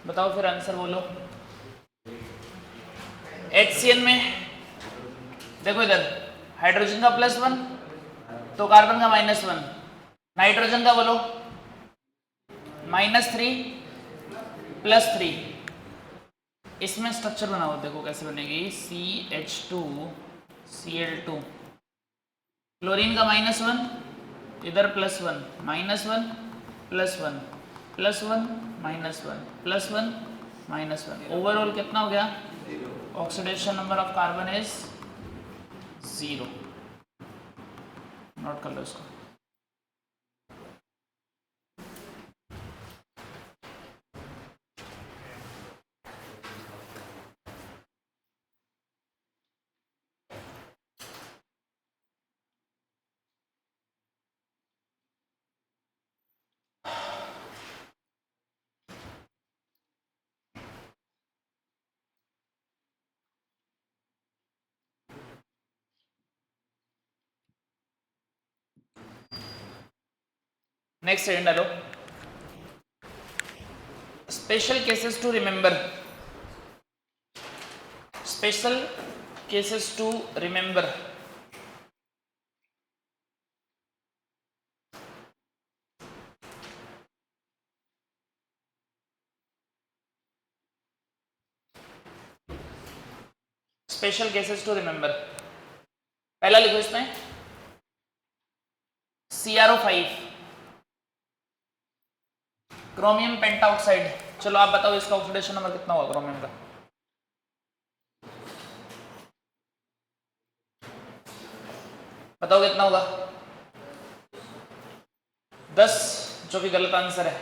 बताओ फिर आंसर बोलो। HCN में देखो इधर हाइड्रोजन का +1 तो कार्बन का -1, नाइट्रोजन का बोलो -3 +3। इसमें स्ट्रक्चर बनाओ, देखो कैसे बनेगी। CH2Cl2, क्लोरीन का -1 इधर +1 -1 +1 +1 -1 +1 -1, ओवरऑल कितना हो गया? Oxidation number of carbon is 0। Note कर लो इसको। नेक्स्ट सेकंड डालो, special cases to remember. Special cases to remember. Special cases to remember, पहला लिखो इसमें CrO5 क्रोमियम पेंटाऑक्साइड। चलो आप बताओ इसका ऑक्सीडेशन नंबर कितना होगा क्रोमियम का? बताओ कितना होगा? 10, जो कि गलत आंसर है।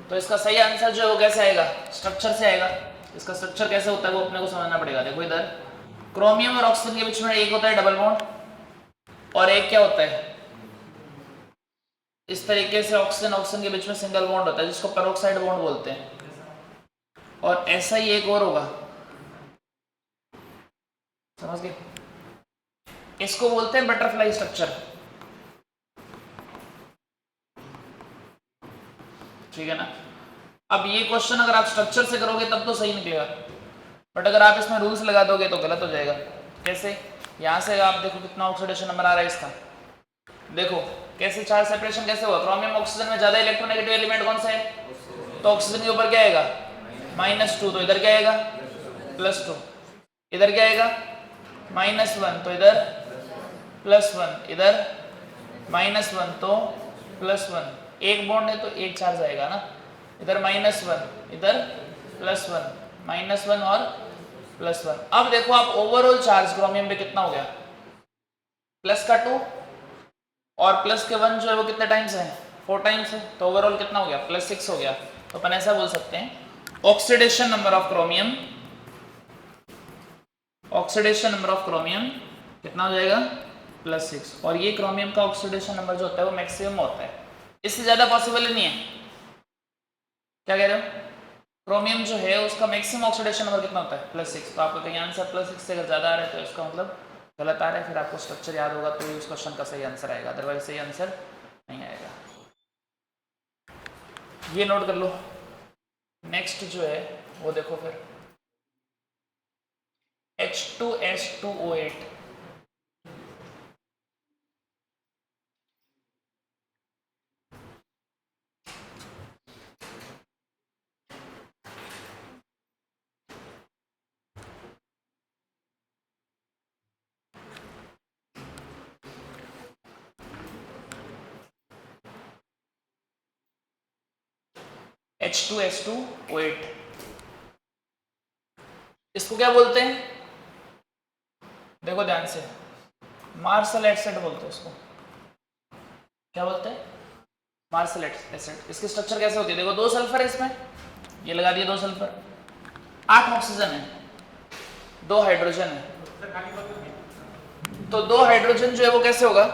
तो इसका सही आंसर जो है वो कैसे आएगा? स्ट्रक्चर से आएगा। इसका स्ट्रक्चर कैसे होता है वो अपने को समझना पड़ेगा। देखो इधर क्रोमियम और ऑक्सीजन के बीच में एक होता है डबल बॉन्ड, और एक क्या होता है इस तरीके से ऑक्सीजन ऑक्सीजन के बीच में सिंगल बॉन्ड होता है जिसको पेरोक्साइड बॉन्ड बोलते हैं। और ऐसा ही एक और होगा, समझ गए? इसको बोलते हैं बटरफ्लाई स्ट्रक्चर। ठीक है ना? अब ये क्वेश्चन अगर आप स्ट्रक्चर से करोगे तब तो सही निकलेगा, बट अगर आप इसमें रूल्स लगा दोगे तो गलत हो जाएगा। कैसे? यहां से आप देखो कितना ऑक्सीडेशन नंबर आ रहा है इसका। देखो कैसे चार्ज सेपरेशन कैसे हुआ? क्रोमियम ऑक्सीजन में ज्यादा इलेक्ट्रोनेगेटिव एलिमेंट कौन सा है? तो ऑक्सीजन के ऊपर क्या आएगा? -2, तो इधर क्या आएगा? +2। इधर क्या आएगा? -1, तो इधर +1, इधर -1 तो +1। एक बॉन्ड है तो एक चार्ज आएगा ना। इधर -1, इधर +1, -1 और +1। अब देखो आप ओवरऑल चार्ज क्रोमियम पे कितना हो गया? प्लस का 2 और प्लस के 1 जो है वो कितने टाइम्स है? 4 टाइम्स है। तो ओवरऑल कितना हो गया? +6 हो गया। तो अपन ऐसा बोल सकते हैं oxidation number of chromium, oxidation number of chromium कितना हो जाएगा? +6। और ये क्रोमियम का ऑक्सीडेशन नंबर जो होता है वो मैक्सिमम होता है, इससे ज्यादा पॉसिबल ही नहीं है। क्या कह रहे हो? क्रोमियम जो है उसका मैक्सिमम ऑक्सीडेशन नंबर कितना होता है? +6। तो आपका कहीं आंसर +6 से अगर ज्यादा आ रहा है तो इसका मतलब गलत आ रहा है। फिर आपको स्ट्रक्चर याद होगा तो उस क्वेश्चन का सही आंसर आएगा, अदरवाइज सही आंसर नहीं आएगा। ये नोट कर लो। नेक्स्ट जो है वो देखो फिर H2H2O8। H2H2O8 इसको क्या बोलते हैं? देखो ध्यान से, मार्शल एसिड बोलते हैं इसको। क्या बोलते हैं? Martial acid. इसकी स्ट्रक्चर कैसे होती है? देखो 2 सल्फर है इसमें, ये लगा दिए 2 सल्फर, 8 ऑक्सीजन है, 2 हाइड्रोजन है। तो 2 हाइड्रोजन जो है वो कैसे होगा?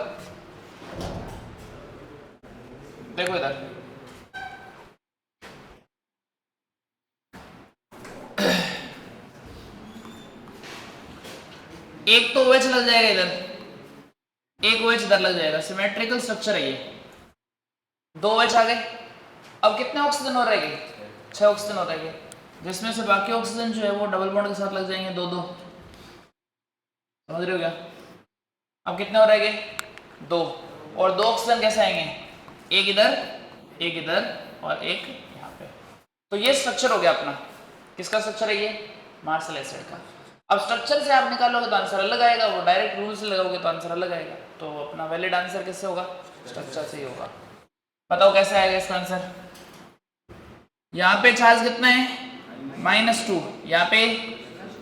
देखो इधर एक तो OH लग जाएगा इधर, एक OH इधर लग जाएगा। सिमेट्रिकल स्ट्रक्चर है ये। 2 OH आ गए। अब कितने ऑक्सीजन और रह गए? 6 ऑक्सीजन हो रहेंगे, जिसमें से बाकी ऑक्सीजन जो है वो डबल बॉन्ड के साथ लग जाएंगे 2-2। समझ रहे हो क्या? अब कितने हो रहेंगे? 2। और 2 ऑक्सीजन कैसे आएंगे? एक इधर और एक यहाँ पे। तो ये स्ट्रक्चर हो गया अपना। किसका स्ट्रक्चर है ये? मार्शल एसिड का। अब स्ट्रक्चर से आप निकालोगे तो आंसर अलग आएगा, वो डायरेक्ट रूल से लगाओगे तो आंसर अलग आएगा। तो अपना वैलिड आंसर किससे होगा? स्ट्रक्चर से ही होगा। बताओ कैसे आएगा इसका आंसर? यहाँ पे चार्ज कितना है? -2, यहाँ पे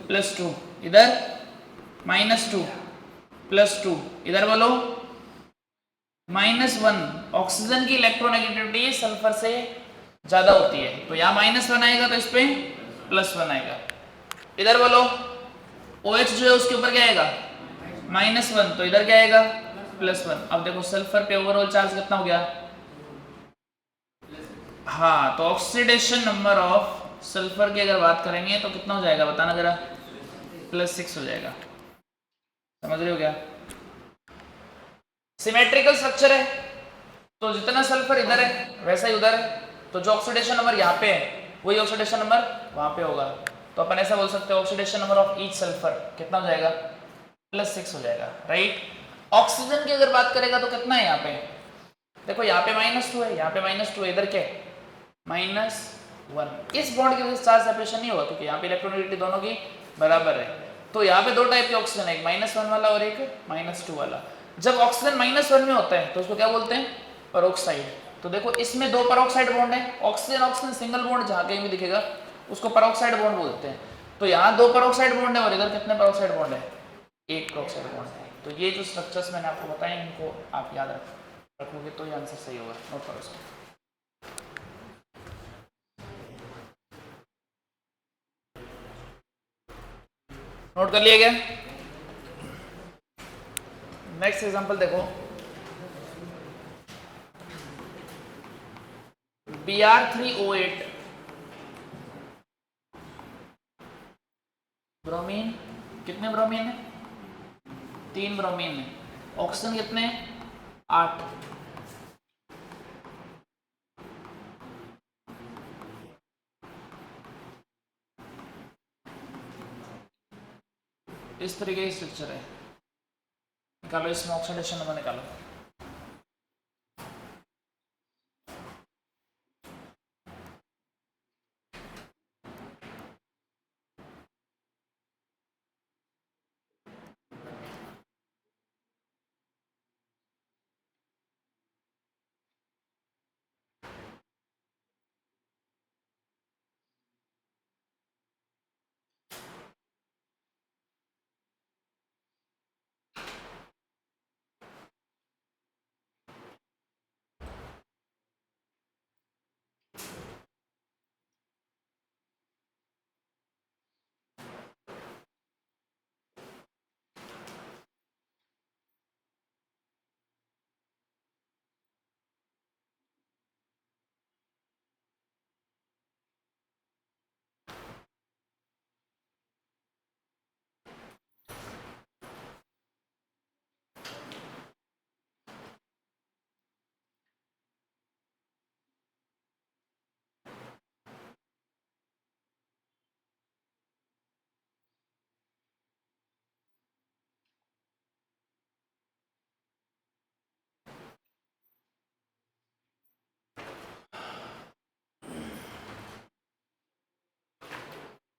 +2, इधर -2 +2, इधर बोलो -1। ऑक्सीजन की इलेक्ट्रोनेगेटिविटी सल्फर से ज्यादा होती है, तो यहाँ -1 आएगा तो इस पे +1 आएगा। इधर बोलो OH जो है उसके ऊपर क्या आएगा? -1, तो इधर क्या आएगा? +1। अब देखो सल्फर पे ओवरऑल चार्ज कितना हो गया? हाँ, तो ऑक्सीडेशन नंबर ऑफ सल्फर की अगर बात करेंगे तो कितना हो जाएगा बताना जरा? +6 हो जाएगा। समझ रहे हो क्या? सिमेट्रिकल स्ट्रक्चर है, तो जितना सल्फर इधर है वैसा ही उधर है, तो जो ऑक्सीडेशन नंबर यहाँ पे है वही ऑक्सीडेशन नंबर वहां पे होगा। तो अपन ऐसा बोल सकते हैं oxidation number of each sulphur कितना हो जाएगा? +6 हो जाएगा, राइट। ऑक्सीजन की अगर बात करेगा तो कितना है यहाँ पे? देखो यहाँ पे -2 है, यहाँ पे -2 है, इधर क्या है? -1। इस बॉन्ड की वजह से चार्ज सेपरेशन नहीं होगा क्योंकि यहाँ पे इलेक्ट्रोनेगेटिविटी दोनों की बराबर है। तो यहाँ पे 2 टाइप के ऑक्सीजन है, एक -1 वाला और एक -2 वाला। जब ऑक्सीजन -1 में होता है तो उसको क्या बोलते हैं? परोक्साइड। तो देखो इसमें 2 परोक्साइड बॉन्ड है, ऑक्सीजन ऑक्सीजन सिंगल बॉन्ड जहाँ कहीं भी दिखेगा उसको परोक्साइड बॉन्ड बोलते हैं। तो यहाँ 2 परोक्साइड बॉन्ड है और इधर कितने परोक्साइड बॉन्ड है? 1 परोक्साइड बॉन्ड है। तो ये जो स्ट्रक्चर्स मैंने आपको बताए इनको आप याद रखोगे तो ये आंसर सही होगा। नोट करो इसको। नोट कर लिया गया? नेक्स्ट एग्जांपल देखो, Br3O8 ब्रोमीन, कितने ब्रोमीन है? 3 ब्रोमीन है। ऑक्सीजन कितने? 8। इस तरीके की स्ट्रक्चर है। निकालो इसमें ऑक्सीडेशन नंबर निकालो।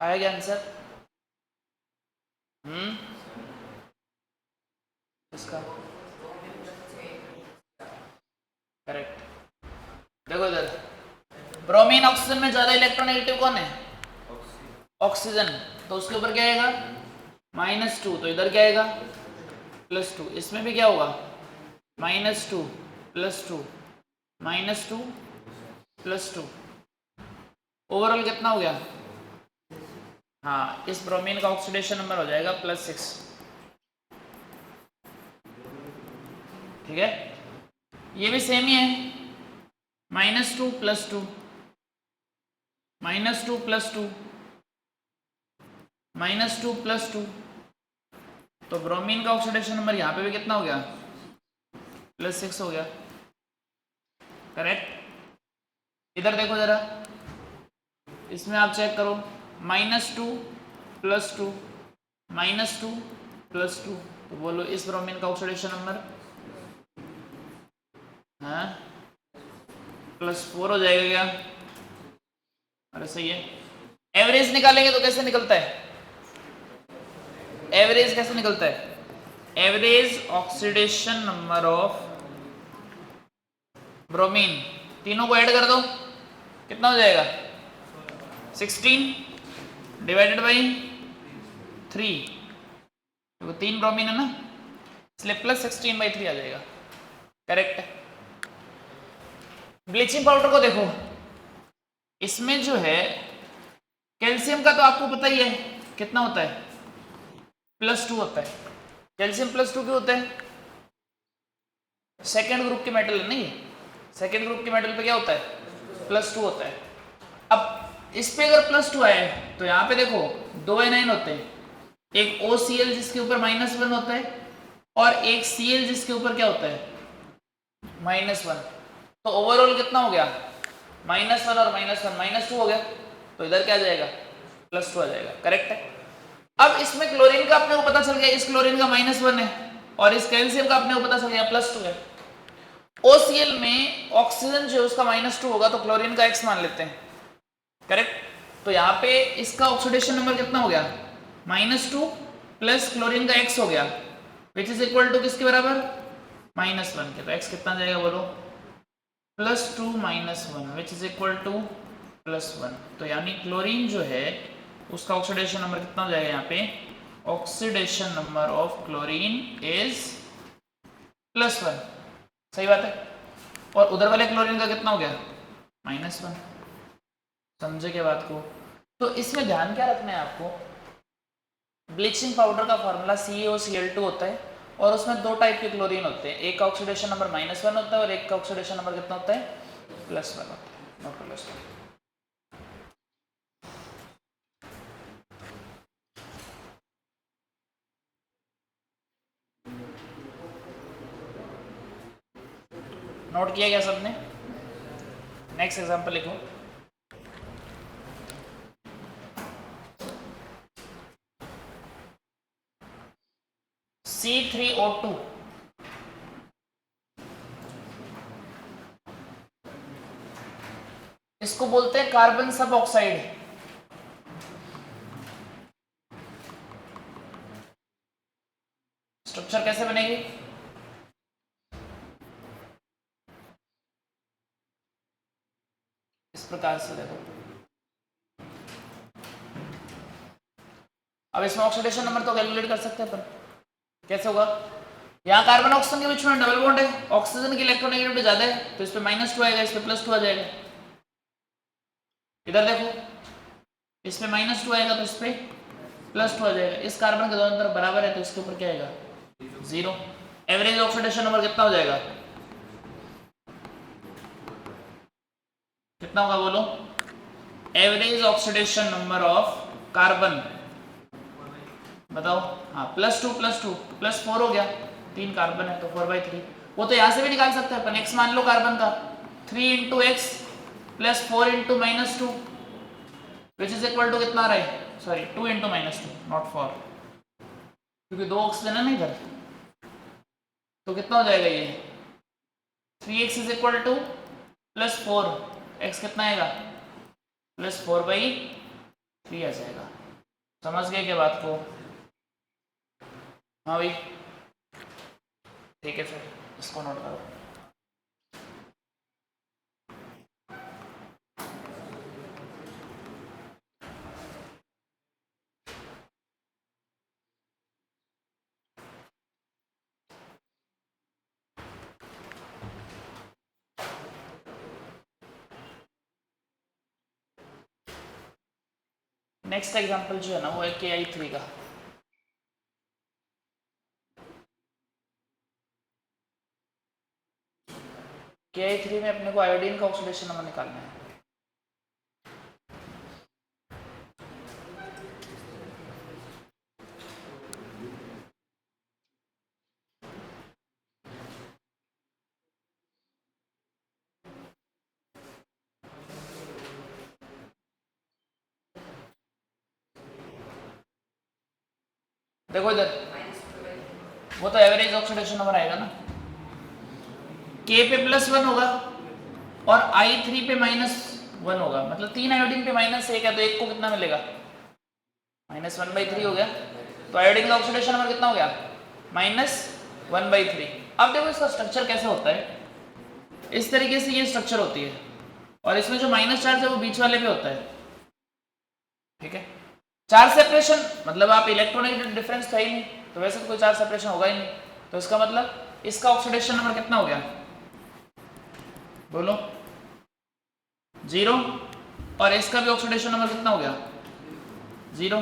आएगा आंसर? इसका करेक्ट। देखो इधर ब्रोमीन ऑक्सीजन में ज्यादा इलेक्ट्रोनेगेटिव कौन है? ऑक्सीजन। तो उसके ऊपर क्या आएगा? -2, तो इधर क्या आएगा? +2। इसमें भी क्या होगा? -2 +2 -2 +2। ओवरऑल कितना हो गया? हाँ, इस ब्रोमीन का ऑक्सीडेशन नंबर हो जाएगा +6। ठीक है, ये भी सेम ही है, -2 +2 -2 +2 -2 +2। तो ब्रोमीन का ऑक्सीडेशन नंबर यहाँ पे भी कितना हो गया? +6 हो गया, करेक्ट। इधर देखो जरा, इसमें आप चेक करो, -2 +2 -2 +2, तो बोलो इस ब्रोमीन का ऑक्सीडेशन नंबर हाँ +4 हो जाएगा क्या? अरे सही है। एवरेज निकालेंगे तो कैसे निकलता है? एवरेज कैसे निकलता है? Average oxidation number of bromine, तीनों को ऐड कर दो, कितना हो जाएगा? 16 डिवाइडेड बाई 3, तो 3 ब्रोमीन है ना, इसलिए +16/3 आ जाएगा। करेक्ट है। ब्लीचिंग पाउडर को देखो, इसमें जो है कैल्शियम का तो आपको पता ही है कितना होता है, +2 होता है। कैल्शियम +2 क्यों होता है? सेकेंड ग्रुप के मेटल है नहीं, सेकेंड ग्रुप के मेटल पे क्या होता है? +2 होता है। अब इस पे अगर +2 आए तो यहाँ पे देखो 2 एनाइन होते हैं, एक OCl जिसके ऊपर -1 होता है और एक Cl जिसके ऊपर क्या होता है? -1। तो ओवरऑल कितना हो गया? -1 और -1 -2 हो गया, तो इधर क्या आ जाएगा? +2 आ जाएगा। करेक्ट है। अब इसमें क्लोरीन का अपने को पता चल गया, इस क्लोरीन का -1 है और इस कैल्शियम का अपने को पता चल गया +2 है। OCl में ऑक्सीजन जो है उसका -2 होगा, तो क्लोरीन का X मान लेते हैं। करेक्ट। तो यहाँ पे इसका ऑक्सीडेशन नंबर कितना हो गया? -2 प्लस क्लोरीन का X हो गया, विच इज इक्वल टू किसके बराबर? -1 के। तो X कितना जाएगा बोलो? +2 -1 विच इज इक्वल टू +1। तो यानी क्लोरीन जो है उसका ऑक्सीडेशन नंबर कितना हो जाएगा यहाँ पे? Oxidation number of chlorine is +1। सही बात है। और उधर वाले क्लोरीन का कितना हो गया? -1। समझे क्या बात को? तो इसमें ध्यान क्या रखना है आपको, ब्लीचिंग पाउडर का फॉर्मूला CaOCl2 होता है और उसमें 2 टाइप के क्लोरीन होते हैं, एक का ऑक्सीडेशन नंबर -1 होता है और एक का ऑक्सीडेशन नंबर कितना होता है? +1 होता है। नोट कर लो इसको। नोट किया क्या सबने? नेक्स्ट एग्जांपल लिखो। C3O2 इसको बोलते हैं कार्बन सब ऑक्साइड। स्ट्रक्चर कैसे बनेगी? इस प्रकार से देखो, अब इसमें ऑक्सीडेशन नंबर तो कैलकुलेट कर सकते हैं, पर कैसे होगा? यहाँ कार्बन ऑक्सीजन के बीच में डबल बॉन्ड है, ऑक्सीजन की इलेक्ट्रोनेगेटिविटी ज्यादा है, तो इस पे -2 आएगा, इस पे +2 आ जाएगा। इधर देखो, इस पे -2 आएगा तो इस पे +2 आ जाएगा। इस कार्बन के दोनों तरफ बराबर है तो इसके ऊपर क्या आएगा? 0। एवरेज ऑक्सीडेशन नंबर कितना हो जाएगा? कितना होगा बोलो? Average oxidation number of carbon बताओ। हाँ, +2 +2 +4 हो गया, 3 कार्बन है तो 4/3। वो तो यहाँ से भी निकाल सकते हैं अपन, x मान लो कार्बन का, 3 × x + 4 × -2 which is equal to कितना आ रहा है? सॉरी 2 × -2 नॉट 4, क्योंकि 2 ऑक्सीजन है ना इधर, तो कितना हो जाएगा ये? 3x is equal to +4, x कितना आएगा? +4/3 आ जाएगा। समझ गए क्या बात को? हाँ भाई, ठीक है, फिर इसको नोट करो। नेक्स्ट एग्जांपल जो है ना वो है KI3 का। KI3 में अपने को आयोडीन का ऑक्सीडेशन नंबर निकालना है। देखो इधर, वो तो एवरेज ऑक्सीडेशन नंबर आएगा ना, K पे +1 होगा और I3 पे -1 होगा, मतलब 3 आयोडीन पे -1 है, तो एक को कितना मिलेगा, -1/3 हो गया। तो आयोडीन का ऑक्सीडेशन नंबर कितना हो गया, -1/3। अब देखो इसका स्ट्रक्चर कैसे होता है, इस तरीके से ये स्ट्रक्चर होती है, और इसमें जो माइनस चार्ज है वो बीच वाले पे होता है, ठीक है। चार्ज सेपरेशन मतलब आप इलेक्ट्रोनेगेटिव डिफरेंस था ही नहीं, तो वैसे तो कोई चार्ज सेपरेशन होगा ही नहीं, तो इसका मतलब इसका ऑक्सीडेशन नंबर कितना हो गया, बोलो 0, और इसका भी ऑक्सीडेशन नंबर कितना हो गया 0,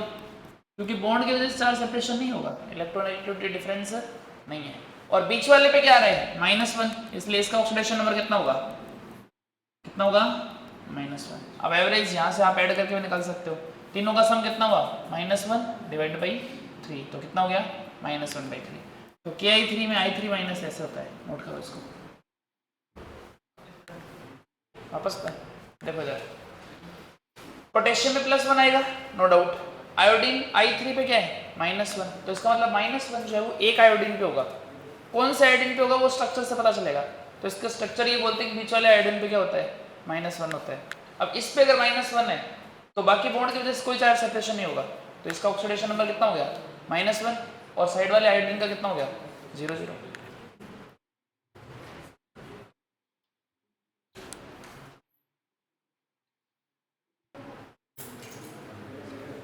क्योंकि बॉन्ड की वजह से चार्ज सेपरेशन नहीं होगा, इलेक्ट्रोनेगेटिविटी डिफरेंस नहीं है। और बीच वाले पे क्या आ रहा है -1, इसलिए इसका ऑक्सीडेशन नंबर कितना होगा, कितना होगा -1। अब एवरेज यहाँ से आप ऐड करके भी निकाल सकते हो, तीनों का सम कितना हुआ -1/3, तो कितना हो गया -1/3। तो KI3 में I3 माइनस ऐसे होता है, नोट करो इसको। वापस पर देखो इधर, पोटेशियम में +1 आएगा नो डाउट, आयोडीन I3 पे क्या है -1, तो इसका मतलब -1 जो है वो एक आयोडीन पे होगा। कौन से आयोडीन पे होगा वो स्ट्रक्चर से पता चलेगा, तो इसका स्ट्रक्चर ये बोलते हैं कि बीच वाले आयोडीन पे क्या होता है -1 होता है। अब इस पे अगर -1 है तो बाकी बॉन्ड की वजह से कोई चार्ज सेपरेशन नहीं होगा, तो इसका ऑक्सीडेशन नंबर कितना हो गया -1, और साइड वाले आयोडीन का कितना हो गया 0 0।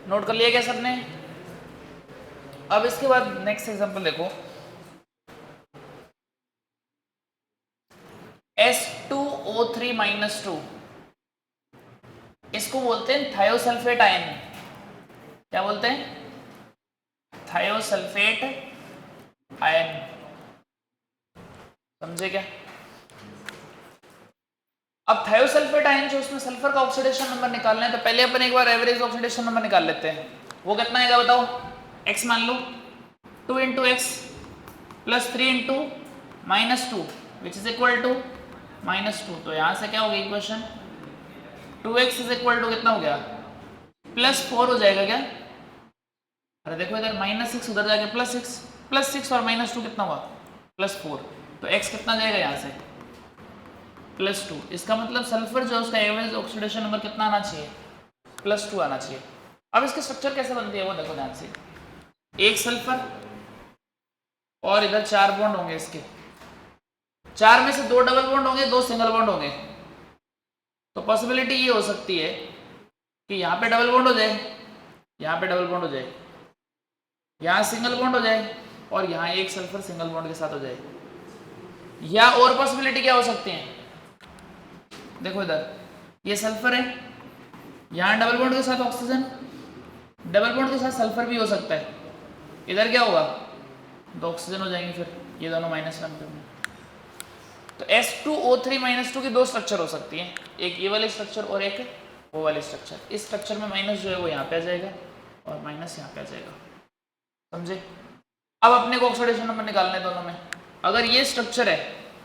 नोट कर लिया क्या सबने। अब इसके बाद नेक्स्ट एग्जांपल देखो, S2O3 - 2, इसको बोलते हैं थायोसल्फेट आयन। क्या बोलते हैं, थायोसल्फेट आयन, समझे क्या। अब थायोसल्फेट आयन जो, उसमें सल्फर का ऑक्सीडेशन नंबर निकालना है, तो पहले अपन एक बार एवरेज ऑक्सीडेशन नंबर निकाल लेते हैं। वो कितना आएगा बताओ, x मान लो 2 × x + 3 × -2 which is equal to -2। तो यहां से क्या हो गया equation, 2x is equal to कितना हो गया +4 हो जाएगा क्या। अरे देखो इधर -6 उधर जाके +6, +6 और -2 कितना हुआ +4, तो x कितना जाएगा यहाँ से +2। इसका मतलब सल्फर जो उसका एवरेज ऑक्सीडेशन नंबर कितना आना चाहिए +2 आना चाहिए। अब इसके स्ट्रक्चर कैसे बनती है वो देखो ध्यान से, एक सल्फर और इधर 4 बॉन्ड होंगे, इसके 4 में से 2 डबल बॉन्ड होंगे, 2 सिंगल बॉन्ड होंगे। तो पॉसिबिलिटी ये हो सकती है कि यहाँ पे डबल बॉन्ड हो जाए, यहाँ पे डबल बॉन्ड हो जाए, यहाँ सिंगल बॉन्ड हो जाए, और यहाँ एक सल्फर सिंगल बॉन्ड के साथ हो जाए। या और पॉसिबिलिटी क्या हो सकती है, देखो इधर ये सल्फर है, यहाँ डबल बॉन्ड के साथ ऑक्सीजन, डबल बॉन्ड के साथ सल्फर भी हो सकता है। इधर क्या होगा, 2 ऑक्सीजन हो जाएंगे, फिर ये दोनों -1 पे। तो S2O3 - 2 की 2 स्ट्रक्चर हो सकती हैं, एक ये वाली स्ट्रक्चर और एक वो वाली स्ट्रक्चर। इस स्ट्रक्चर में माइनस जो है वो यहाँ पे आ जाएगा और माइनस यहाँ पे आ जाएगा, समझे। अब अपने को ऑक्सीडेशन नंबर निकालना है दोनों में। अगर ये स्ट्रक्चर है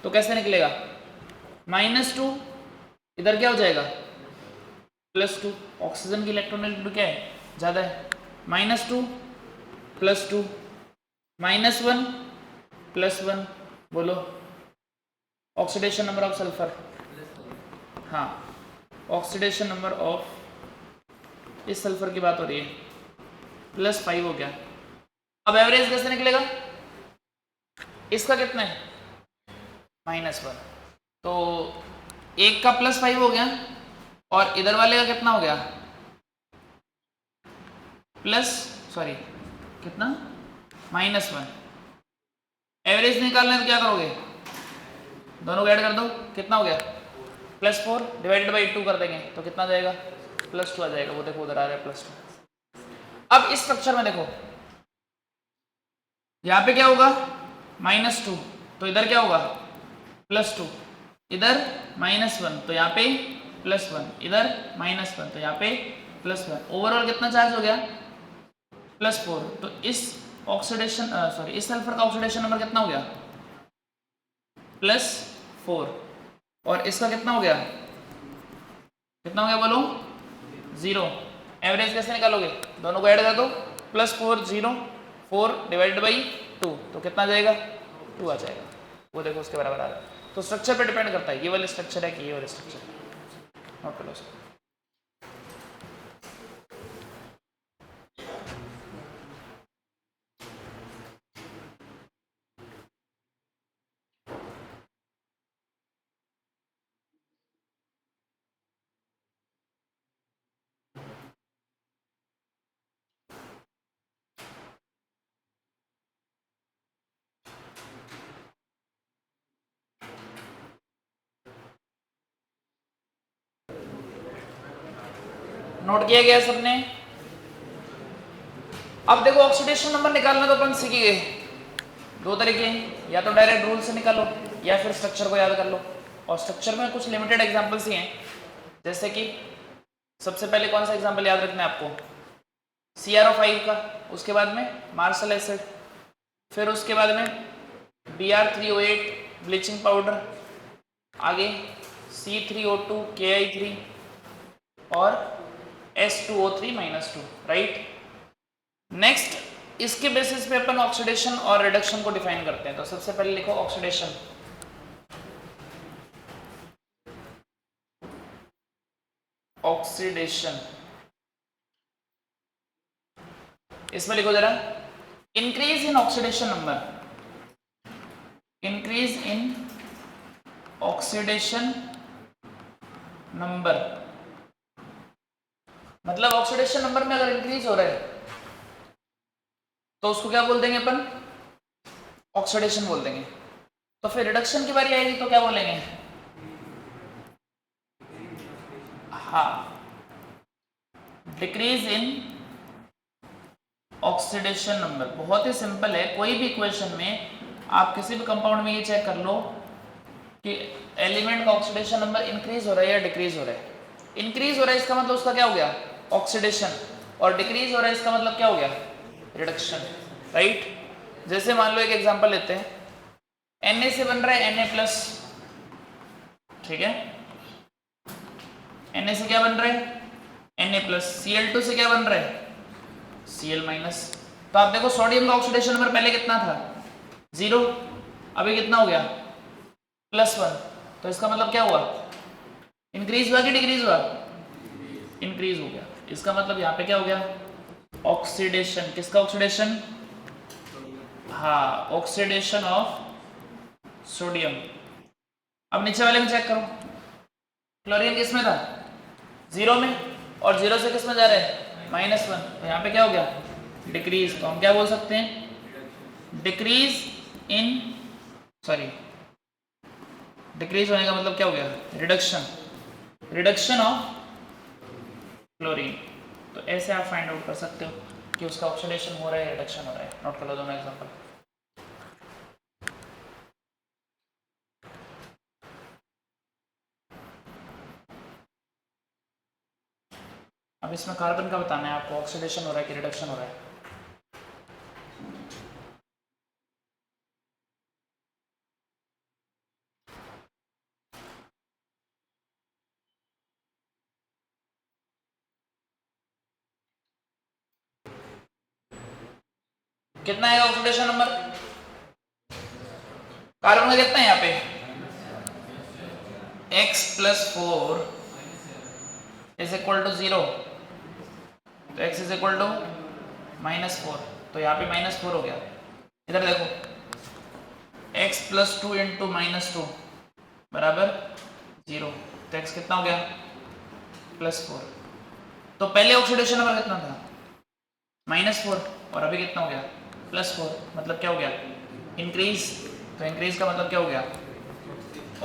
तो कैसे निकलेगा, -2 इधर क्या हो जाएगा +2, ऑक्सीजन की इलेक्ट्रॉनिक क्या है ज़्यादा है, -2 +2 -1 +1, बोलो ऑक्सीडेशन नंबर ऑफ सल्फर, हाँ ऑक्सीडेशन नंबर ऑफ इस सल्फर की बात हो रही है, +5 हो गया। अब एवरेज कैसे निकलेगा, इसका कितना है -1, तो एक का +5 हो गया और इधर वाले का कितना हो गया कितना -1। एवरेज निकालना है तो क्या करोगे, दोनों को ऐड कर दो, कितना हो गया +4 / 2 कर देंगे तो कितना जाएगा +2 आ जाएगा। वो देखो उधर आ रहा है +2। अब इस स्ट्रक्चर में देखो, यहाँ पे क्या होगा -2, तो इधर क्या होगा +2, इधर -1 तो यहाँ पे +1, इधर -1 तो यहाँ पे +1। ओवरऑल कितना चार्ज हो गया +4। तो इस ऑक्सीडेशन इस सल्फर का ऑक्सीडेशन नंबर कितना हो गया +4, और इसका कितना हो गया बोलो 0। एवरेज कैसे निकालोगे, दोनों को ऐड कर दो, +4 0 4 डिवाइडेड बाई 2 तो कितना आ जाएगा 2 आ जाएगा। वो देखो उसके बराबर आ रहा है। तो स्ट्रक्चर पे डिपेंड करता है ये वाले स्ट्रक्चर है कि ये वाले स्ट्रक्चर। नोट कर लो उसको। नोट किया गया सबने। अब देखो ऑक्सीडेशन नंबर निकालना तो अपन सीख गए। दो तरीके हैं, या तो डायरेक्ट रूल से निकालो या फिर स्ट्रक्चर को याद कर लो। और स्ट्रक्चर में कुछ लिमिटेड एग्जांपल्स ही हैं, जैसे कि सबसे पहले कौन सा एग्जांपल याद रखना है आपको, CrO5 का, उसके बाद में मार्शल एसिड, फिर उसके बाद में Br308 ब्लीचिंग पाउडर, आगे C3O2 KI3 और S2O3-2, राइट। नेक्स्ट इसके बेसिस पे अपन ऑक्सीडेशन और रिडक्शन को डिफाइन करते हैं। तो सबसे पहले लिखो ऑक्सीडेशन। ऑक्सीडेशन इसमें लिखो जरा, increase in oxidation number, increase in oxidation number, मतलब ऑक्सीडेशन नंबर में अगर इंक्रीज हो रहा है तो उसको क्या बोल देंगे अपन, ऑक्सीडेशन बोल देंगे। तो फिर रिडक्शन की बारी आएगी तो क्या बोलेंगे, हाँ, डिक्रीज इन ऑक्सीडेशन नंबर। बहुत ही सिंपल है, कोई भी इक्वेशन में आप किसी भी कंपाउंड में ये चेक कर लो कि एलिमेंट का ऑक्सीडेशन नंबर इंक्रीज हो रहा है या डिक्रीज हो रहा है। इंक्रीज हो रहा है इसका मतलब उसका क्या हो गया, ऑक्सीडेशन, और डिक्रीज हो रहा है इसका मतलब क्या हो गया, रिडक्शन, राइट। जैसे मान लो एक एग्जांपल लेते हैं, Na से बन रहा है Na+, ठीक है, Na से क्या बन रहा है Na+, Cl2 से क्या बन रहा है Cl-। तो आप देखो सोडियम का ऑक्सीडेशन नंबर पहले कितना था 0, अभी कितना हो गया +1। तो इसका मतलब क्या हुआ, इंक्रीज हुआ कि डिक्रीज हुआ, इंक्रीज हो गया। इसका मतलब यहाँ पे क्या हो गया, ऑक्सीडेशन, किसका ऑक्सीडेशन, हाँ, ऑक्सीडेशन ऑफ सोडियम। अब नीचे वाले में चेक करो, क्लोरीन किस में था 0 में, और 0 से किस में जा रहा है -1, तो यहाँ पे क्या हो गया डिक्रीज। तो हम क्या बोल सकते हैं, डिक्रीज इन, सॉरी, डिक्रीज होने का मतलब क्या हो गया, रिडक्शन, रिडक्शन ऑफ क्लोरीन। तो ऐसे आप फाइंड आउट कर सकते हो कि उसका ऑक्सीडेशन हो रहा है, रिडक्शन हो रहा है। नोट कर लो दोनों एग्जांपल। अब इसमें कार्बन का बताना है आपको, ऑक्सीडेशन हो रहा है कि रिडक्शन हो रहा है। कितना है ऑक्सीडेशन नंबर, कार्बन का कितना है यहाँ पे x+4 इज इक्वल टू 0, तो x इज इक्वल टू -4, तो यहाँ पे -4 हो गया। इधर देखो x+2 इंटू -2 बराबर 0, तो x कितना हो गया +4। तो पहले ऑक्सीडेशन नंबर कितना था -4, और अभी कितना हो गया +4, मतलब क्या हो गया इंक्रीज। तो इंक्रीज का मतलब क्या हो गया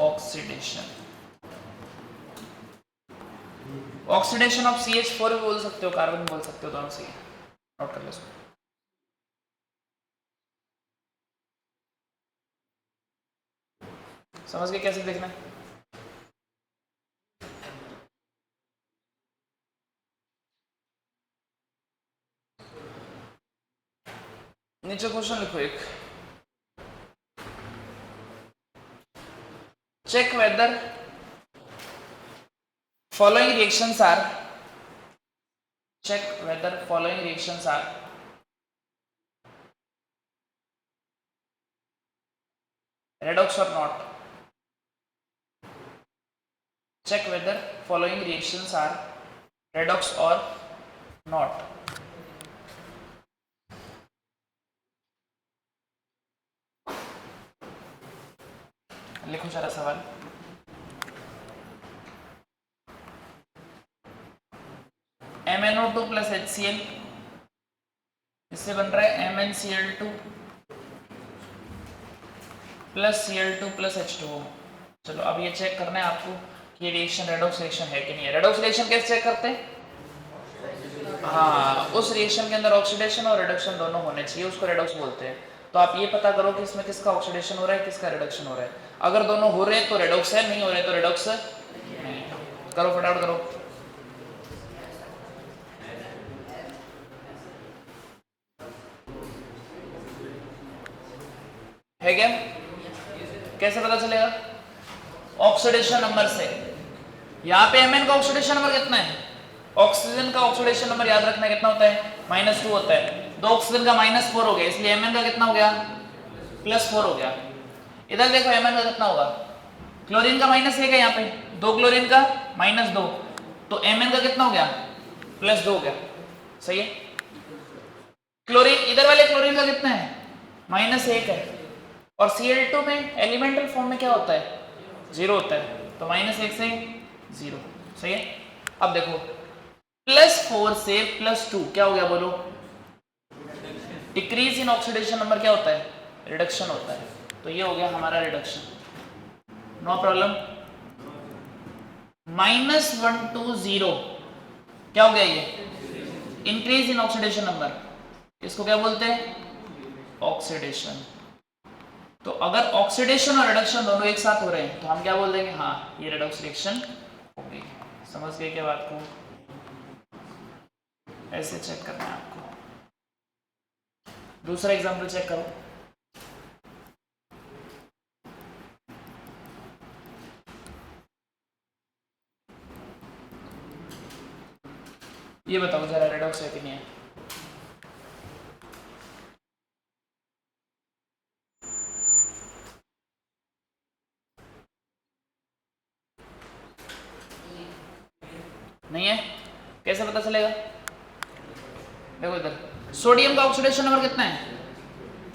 ऑक्सीडेशन। ऑक्सीडेशन ऑफ CH4 भी बोल सकते हो, कार्बन बोल सकते हो, दोनों सही है। नोट कर लो इसको। समझ गए कैसे देखना है। नीचे क्वेश्चन लिखो एक, check whether following reactions are, check whether following reactions are redox or not? Check whether following reactions are redox or not. लिखो जरा सवाल। MnO2 प्लस HCl, इससे बन रहा है MnCl2 plus Cl2 plus H2O। चलो अब ये चेक करना है आपको कि ये रिएक्शन रेडॉक्स रिएक्शन है कि नहीं है। रेडॉक्स रिएक्शन कैसे चेक करते हैं? हाँ, उस रिएक्शन के अंदर ऑक्सीडेशन और रिडक्शन दोनों होने चाहिए, उसको रेडॉक्स बोलते हैं। तो आप ये पता करो कि इसमें किसका ऑक्सीडेशन हो रहा है, किसका रिडक्शन हो रहा है। अगर दोनों हो रहे हैं तो रेडॉक्स है, नहीं हो रहे तो रेडॉक्स नहीं। करो फटाफट करो। है क्या? कैसे पता चलेगा? ऑक्सीडेशन नंबर से। यहाँ पे Mn का ऑक्सीडेशन नंबर कितना है? ऑक्सीजन का ऑक्सीडेशन नंबर याद रखना कितना होता है? -2 होता है। दो ऑक्सीजन का -4 हो गया, इसलिए Mn का कितना हो गया? +4 हो गया। इधर देखो Mn का कितना होगा? क्लोरीन का -1 है यहाँ पे, 2 क्लोरीन का -2, तो Mn का कितना हो गया? +2 हो गया। सही है। क्लोरीन, इधर वाले क्लोरीन का कितना है? -1 है। और Cl2 में एलिमेंटल फॉर्म में क्या होता है? 0 होता है, तो -1 से 0। सही है। अब देखो +4 से +2 क्या हो गया बोलो? डिक्रीज इन ऑक्सीडेशन नंबर क्या होता है? रिडक्शन होता है। तो ये हो गया हमारा रिडक्शन, नो प्रॉब्लम। -1 to 0 क्या हो गया? ये इंक्रीज इन ऑक्सीडेशन नंबर, इसको क्या बोलते हैं? ऑक्सीडेशन। तो अगर ऑक्सीडेशन और रिडक्शन दोनों एक साथ हो रहे हैं तो हम क्या बोल देंगे? हाँ, ये रेडॉक्स रिएक्शन हो गई। समझ गए क्या बात को? ऐसे चेक करना है आपको। दूसरा एग्जांपल चेक करो। ये बताओ जरा रेडॉक्स है कि नहीं है? नहीं है? कैसे पता चलेगा? देखो इधर सोडियम का ऑक्सीडेशन नंबर कितना है?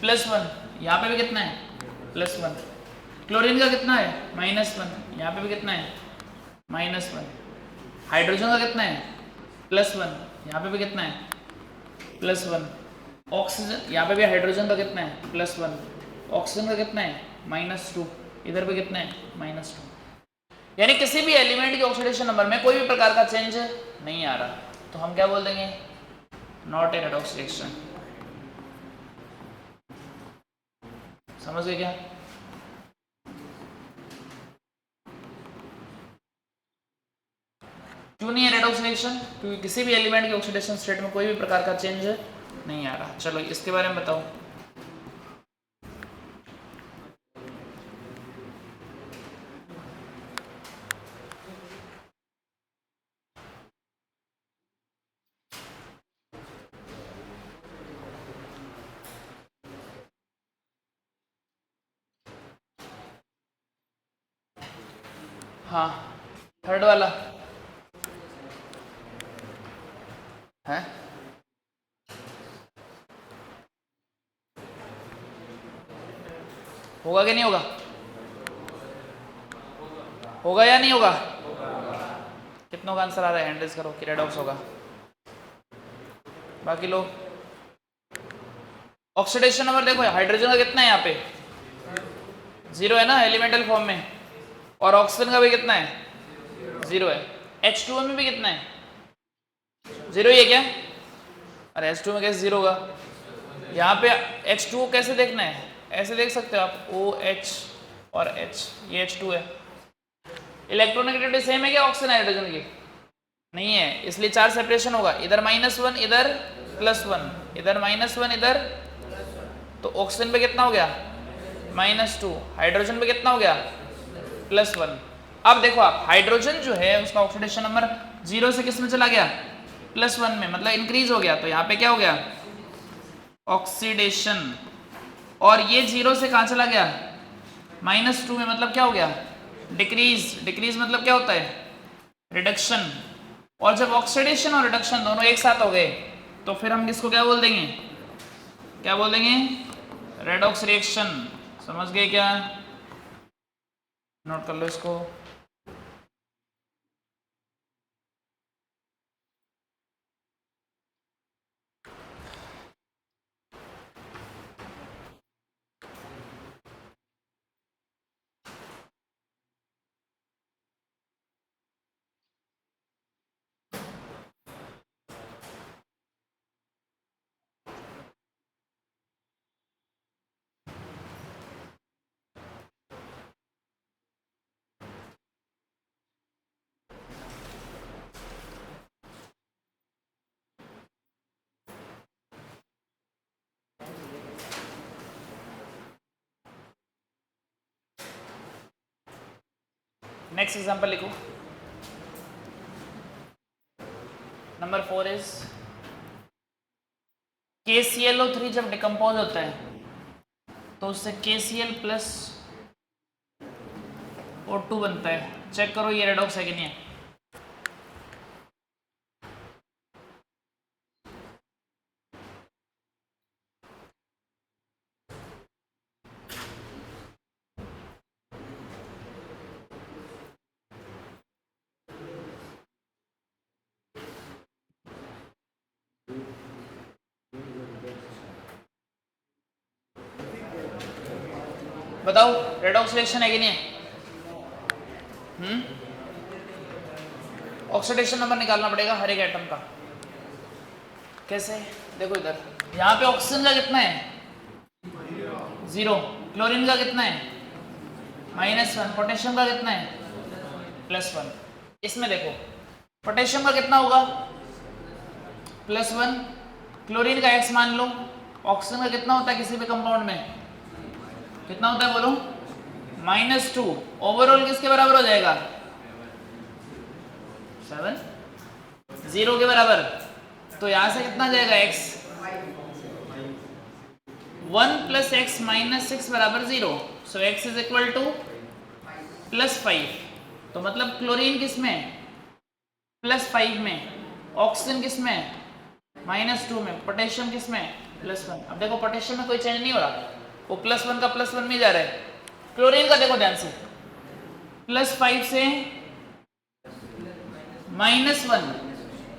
+1। यहाँ पे भी कितना है? +1। क्लोरीन का कितना है? -1। यहाँ पे भी कितना है? -1। हाइड्रोजन का कितना है? +1। यहाँ पे भी कितना है? +1। ऑक्सीजन, यहाँ पे भी हाइड्रोजन का कितना है? +1। ऑक्सीजन का कितना है? -2। इधर पे कितना है? -2। यानी किसी भी एलिमेंट के ऑक्सीडेशन नंबर में कोई भी प्रकार का चेंज नहीं आ रहा, तो हम क्या बोल देंगे? Not a redox reaction. समझ गए क्या? क्यों नहीं है रेडॉक्स रिएक्शन? क्योंकि किसी भी एलिमेंट के ऑक्सीडेशन स्टेट में कोई भी प्रकार का चेंज नहीं आ रहा। चलो इसके बारे में बताओ। हाँ, थर्ड वाला है। होगा कि नहीं होगा? होगा या नहीं होगा? कितनों का आंसर आ रहा है? हैंड रेज करो कि रेडॉक्स होगा। बाकी लोग ऑक्सीडेशन नंबर देखो, हाइड्रोजन का कितना है? यहाँ पे 0 है ना एलिमेंटल फॉर्म में, और ऑक्सीजन का भी कितना है? 0 है। H2O में भी कितना है? 0 ही है क्या? अरे H2O में कैसे 0 होगा? यहाँ पे H2O कैसे देखना है? ऐसे देख सकते हो आप, OH और H, ये H2 है। इलेक्ट्रोनेगेटिविटी सेम है क्या ऑक्सीजन हाइड्रोजन की? नहीं है, इसलिए चार्ज सेपरेशन होगा। इधर -1, इधर +1, इधर -1, इधर, तो ऑक्सीजन पे कितना हो गया? -2। हाइड्रोजन पे कितना हो गया? +1। अब देखो आप, हाइड्रोजन जो है उसका ऑक्सीडेशन नंबर 0 से किस में चला गया? +1 में, मतलब इंक्रीज हो गया। तो यहाँ पे क्या हो गया? ऑक्सीडेशन। और ये 0 से कहाँ चला गया? -2 में मतलब क्या हो गया, डिक्रीज। डिक्रीज मतलब क्या होता है, रिडक्शन। और जब ऑक्सीडेशन और रिडक्शन दोनों एक साथ हो गए तो फिर हम किसको क्या बोल देंगे, क्या बोल देंगे, रेडॉक्स रिएक्शन। समझ गए क्या, नोट कर लो इसको। नेक्स्ट एग्जांपल लिखो। नंबर 4 इज KClO3 जब डिकम्पोज होता है तो उससे KCl प्लस O2 बनता है। चेक करो ये रेडॉक्स है कि नहीं है। बताओ रेडॉक्स रिएक्शन है कि नहीं है। ऑक्सीडेशन नंबर निकालना पड़ेगा हर एक एटम का। कैसे, देखो इधर, यहाँ पे ऑक्सीजन का कितना है, 0। क्लोरीन का कितना है, -1। पोटेशियम का कितना है, +1। इसमें देखो पोटेशियम का कितना होगा, +1। क्लोरीन का X मान लो। ऑक्सीजन का कितना होता है किसी भी कंपाउंड में, कितना होता है बोलो, -2। ओवरऑल किसके बराबर हो जाएगा, 7, 0 के बराबर। तो यहां से कितना जाएगा, X। 1 + x - 6 बराबर 0। सो x इज इक्वल टू +5। तो मतलब क्लोरीन किस में, +5 में। ऑक्सीजन किस में, -2 में। पोटेशियम किस में, +1। अब देखो पोटेशियम में कोई चेंज नहीं हो रहा, वो +1 का +1 में जा रहा है। क्लोरीन का देखो ध्यान से, +5 से -1।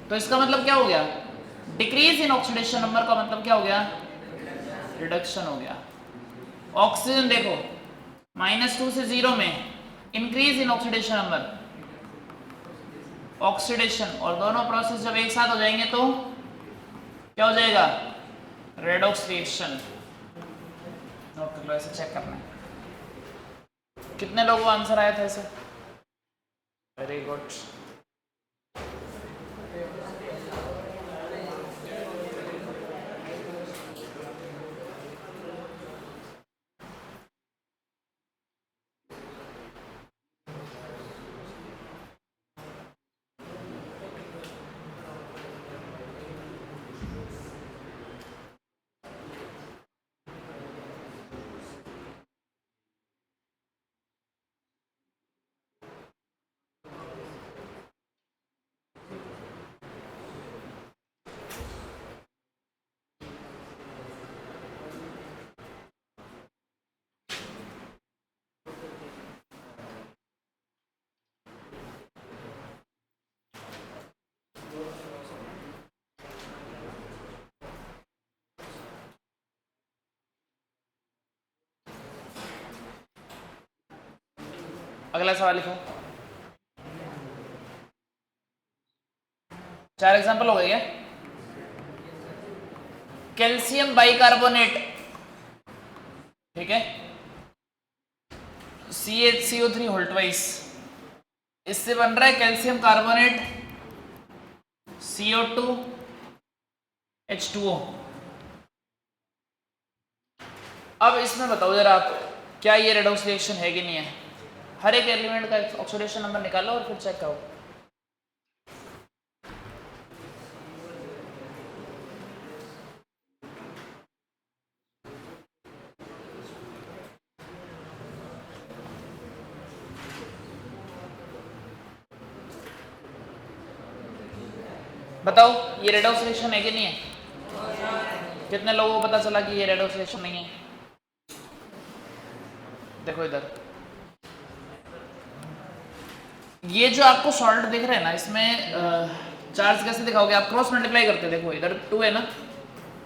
तो इसका मतलब क्या हो गया, डिक्रीज इन ऑक्सीडेशन नंबर का मतलब क्या हो गया, रिडक्शन हो गया। ऑक्सीजन देखो -2 से 0 में, increase in oxidation number, oxidation. और दोनों प्रोसेस जब एक साथ हो जाएंगे तो क्या हो जाएगा, रेडॉक्स रिएक्शन। नोट कर लो, ऐसे चेक करना है। कितने लोगों को आंसर आया था ऐसे, वेरी गुड। अगला सवाल लिखो। 4 एग्जांपल हो गए क्या। कैल्शियम बाइकार्बोनेट, ठीक है, CaCO3 होल्टवाइस, इससे बन रहा है कैल्शियम कार्बोनेट CO2 H2O। अब इसमें बताओ जरा आप, क्या ये रेडॉक्स रिएक्शन है कि नहीं है। हर एक एलिमेंट का ऑक्सीडेशन नंबर निकालो और फिर चेक करो। बताओ ये रेडॉक्स रिएक्शन है कि नहीं है? कितने लोगों को पता चला कि ये रेडॉक्स रिएक्शन नहीं है? देखो इधर ये जो आपको सॉल्ट दिख रहा है ना, इसमें चार्ज कैसे दिखाओगे आप? क्रॉस मल्टीप्लाई करते, देखो इधर 2 है ना,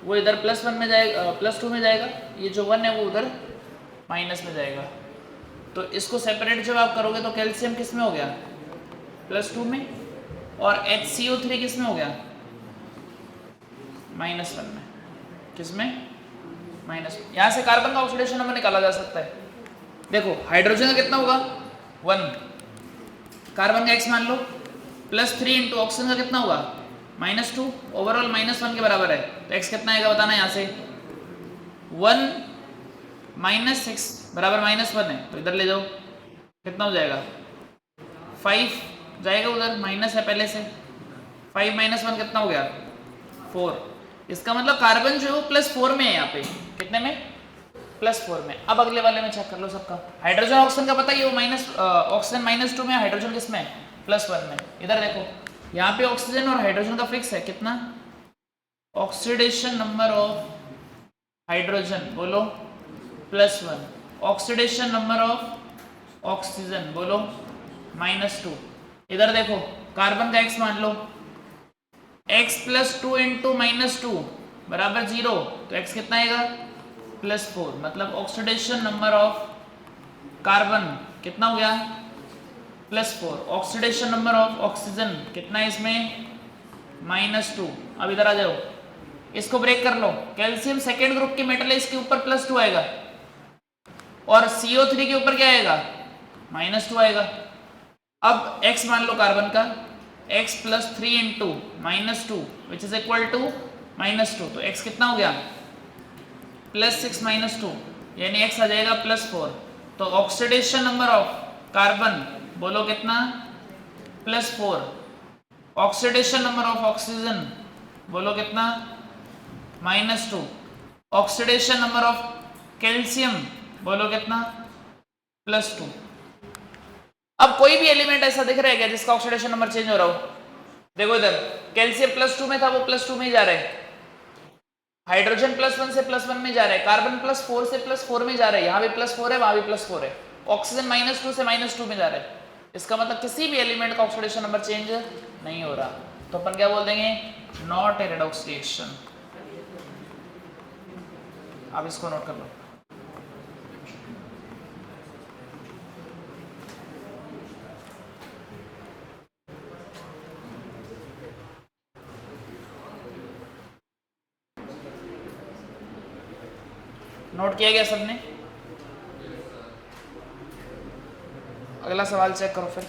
वो इधर +1 में जाएगा, +2 में जाएगा, ये जो 1 है वो उधर माइनस में जाएगा। तो इसको सेपरेट जब आप करोगे तो कैल्शियम किस में हो गया? +2 में, और HCO3 किस में हो गया? -1 में। किस में? माइनस में। यहाँ से कार्बन का ऑक्सीडेशन नंबर निकाला जा सकता है। देखो हाइड्रोजन का कितना होगा? 1, कार्बन का x मान लो, +3 इंटू ऑक्सीजन का कितना होगा? -2, ओवरऑल -1 के बराबर है। तो x कितना आएगा बताना यहाँ से? 1 -6 बराबर -1 है, तो इधर ले जाओ, कितना हो जाएगा? 5 जाएगा उधर, माइनस है पहले से, 5 - 1 कितना हो गया? 4। इसका मतलब कार्बन जो है वो +4 में है यहाँ पे। कितने में? +4 में। अब अगले वाले में चेक कर लो सबका। हाइड्रोजन ऑक्सीजन का पता ही है, वो ऑक्सीजन -2 में, हाइड्रोजन किस में? +1 में। इधर देखो यहाँ पे ऑक्सीजन और हाइड्रोजन का फिक्स है, कितना? ऑक्सीडेशन नंबर ऑफ हाइड्रोजन बोलो +1, ऑक्सीडेशन नंबर ऑफ ऑक्सीजन बोलो -2। इधर देखो कार्बन का x मान लो, x +2 इंटू -2 बराबर 0, तो x कितना आएगा? +4। मतलब ऑक्सीडेशन नंबर ऑफ कार्बन कितना हो गया? +4। ऑक्सीडेशन नंबर ऑफ ऑक्सीजन कितना है इसमें? -2। अब इधर आ जाओ, इसको ब्रेक कर लो। कैल्शियम सेकेंड ग्रुप की मेटल है, इसके ऊपर +2 आएगा, और CO3 के ऊपर क्या आएगा? -2 आएगा। अब x मान लो कार्बन का, x +3 into -2 which is equal to -2, तो x कितना हो गया? +6 -2, यानी x आ जाएगा +4। तो ऑक्सीडेशन नंबर ऑफ कार्बन बोलो कितना? +4। ऑक्सीडेशन नंबर ऑफ ऑक्सीजन बोलो कितना? -2। ऑक्सीडेशन नंबर ऑफ कैल्शियम बोलो कितना? +2। अब कोई भी एलिमेंट ऐसा दिख रहा है क्या जिसका ऑक्सीडेशन नंबर चेंज हो रहा हो? देखो इधर कैल्शियम +2 में था, वो +2 में ही जा रहा है। हाइड्रोजन +1 से +1 में जा रहा है। कार्बन +4 से +4 में जा रहा है। यहाँ भी +4 है, वहां भी +4 है। ऑक्सीजन -2 से -2 में जा रहा है। इसका मतलब किसी भी एलिमेंट का ऑक्सीडेशन नंबर चेंज नहीं हो रहा। तो अपन क्या बोल देंगे? Not a redox reaction. आप इसको नोट कर लो। नोट किया गया सबने? अगला सवाल चेक करो फिर।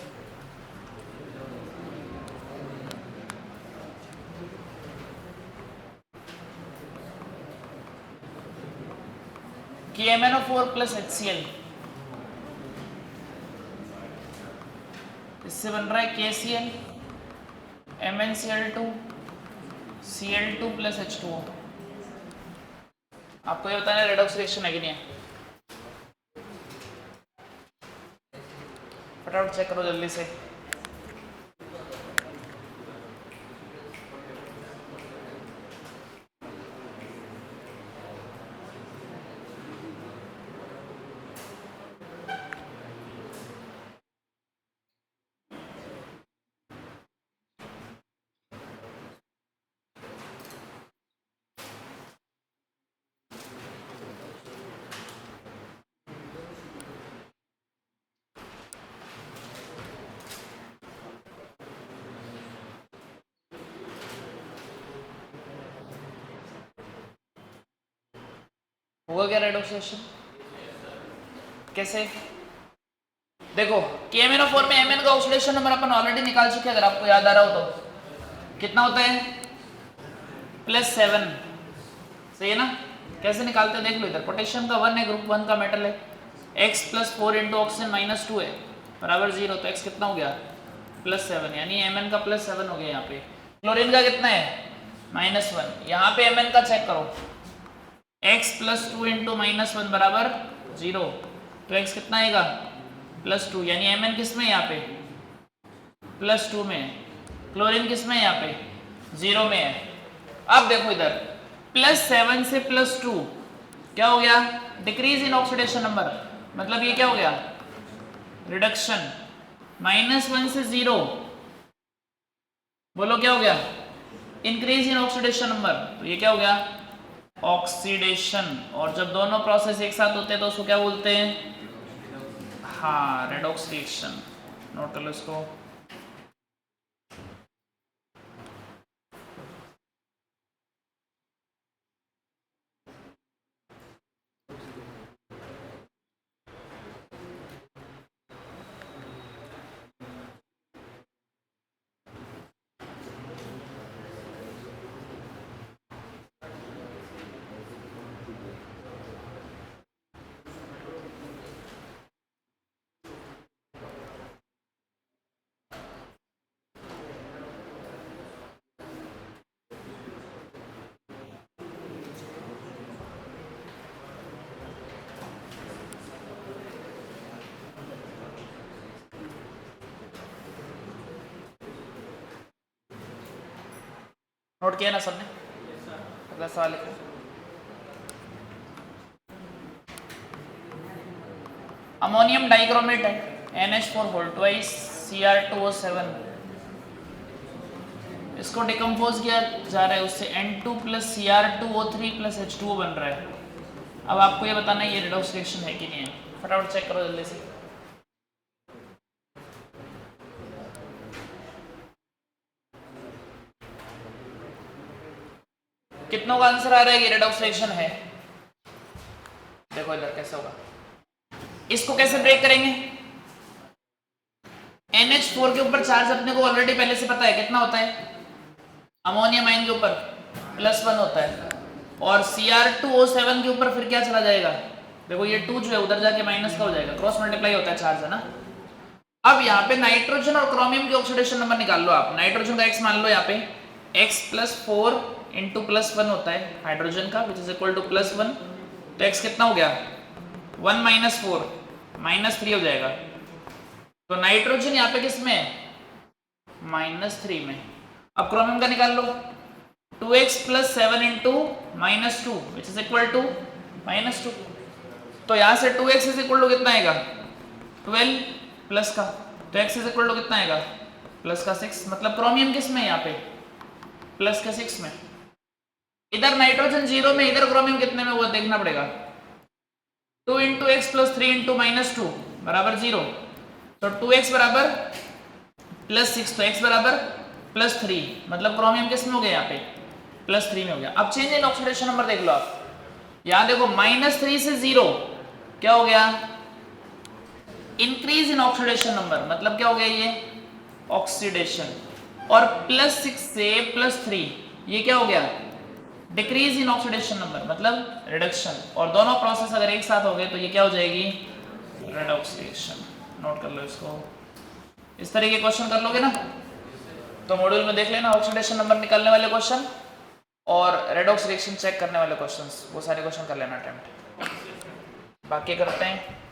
कि MnO4 + HCl, इससे बन रहा है KCl MnCl2 Cl2 + H2O। आपको ये बताना है रेडॉक्स रिएक्शन है कि नहीं है? फटाफट चेक करो जल्दी से। हुआ क्या रेडॉक्स रिएक्शन? कैसे? देखो KMnO4 में Mn का ऑक्सीडेशन नंबर अपन ऑलरेडी निकाल चुके हैं, अगर आपको याद आ रहा हो तो। कितना होता है? +7। सही है ना? कैसे निकालते हैं देख लो। इधर पोटेशियम का 1 है, ग्रुप 1 का मेटल है। x +4 इंटू ऑक्सीजन -2 है बराबर 0, तो x कितना हो गया? +7, यानी Mn का +7 हो गया यहाँ पे। क्लोरीन का कितना है? -1। यहाँ पे Mn का चेक करो, x +2 इंटू -1 बराबर 0, तो x कितना आएगा? +2, यानी Mn किस में यहाँ पे? +2 में। क्लोरीन किस में यहाँ पे? 0 में है। अब देखो इधर +7 से +2 क्या हो गया, डिक्रीज इन ऑक्सीडेशन नंबर, मतलब ये क्या हो गया, रिडक्शन। -1 से 0 बोलो क्या हो गया, इंक्रीज इन ऑक्सीडेशन नंबर, तो ये क्या हो गया, ऑक्सीडेशन। और जब दोनों प्रोसेस एक साथ होते हैं तो उसको क्या बोलते हैं, हाँ, रेडॉक्स रिएक्शन। नोट कर लो इसको। नोट किया ना सबने? अगला सवाल लिखो। अमोनियम डाइक्रोमेट है, NH4 होल ट्वाइस Cr2O7, इसको डिकम्पोज किया जा रहा है, उससे N2 + Cr2O3 + H2O बन रहा है। अब आपको ये बताना है ये रेडॉक्स रिएक्शन है कि नहीं है, फटाफट चेक करो जल्दी से। कितनों का आंसर आ रहा है कि रेडॉक्स रिएक्शन है? देखो इधर कैसे होगा, इसको कैसे ब्रेक करेंगे, NH4 के ऊपर चार्ज अपने को ऑलरेडी पहले से पता है कितना होता है, अमोनियम आयन के ऊपर +1 होता है, और Cr2O7 के ऊपर फिर क्या चला जाएगा, देखो ये 2 जो है उधर जाके माइनस का हो जाएगा, क्रॉस मल्टीप्लाई होता है चार्ज, है ना। अब यहाँ पे नाइट्रोजन और क्रोमियम के ऑक्सीडेशन नंबर निकाल लो आप। नाइट्रोजन का x मान लो, यहाँ पे x + 4 × +1 होता है हाइड्रोजन का, विच इज इक्वल टू +1, तो x कितना हो गया, 1 - 4 -3 हो जाएगा। तो नाइट्रोजन यहाँ पे किस में है, -3 में। अब क्रोमियम का निकाल लो, 2x + 7 × -2 which is equal to -2, तो यहाँ से 2x इज इक्वल टू कितना आएगा, 12 प्लस का, तो x इज इक्वल टू कितना आएगा, +6, मतलब क्रोमियम किस में है यहाँ पे, +6 में। इधर नाइट्रोजन 0 में, इधर क्रोमियम कितने में, वो देखना पड़ेगा। 2 × x + 3 × -2 बराबर 0, तो 2x बराबर +6, तो x बराबर +3, मतलब क्रोमियम किस में हो गया, यहाँ पे +3 में हो गया। अब चेंज इन ऑक्सीडेशन नंबर देख लो आप, यहाँ देखो -3 से 0 क्या हो गया, इंक्रीज इन ऑक्सीडेशन नंबर, मतलब क्या हो गया ये, ऑक्सीडेशन। और +6 से +3 ये क्या हो गया, डिक्रीज इन ऑक्सीडेशन नंबर, मतलब रिडक्शन। और दोनों प्रोसेस अगर एक साथ हो गए तो ये क्या हो जाएगी, रेडॉक्स रिएक्शन। नोट कर लो इसको। इस तरह के क्वेश्चन कर लोगे ना तो मॉड्यूल में देख लेना, ऑक्सीडेशन नंबर निकालने वाले क्वेश्चन और रेडॉक्स रिएक्शन चेक करने वाले क्वेश्चंस, वो सारे क्वेश्चन कर लेना अटेम्प्ट। बाकी करते हैं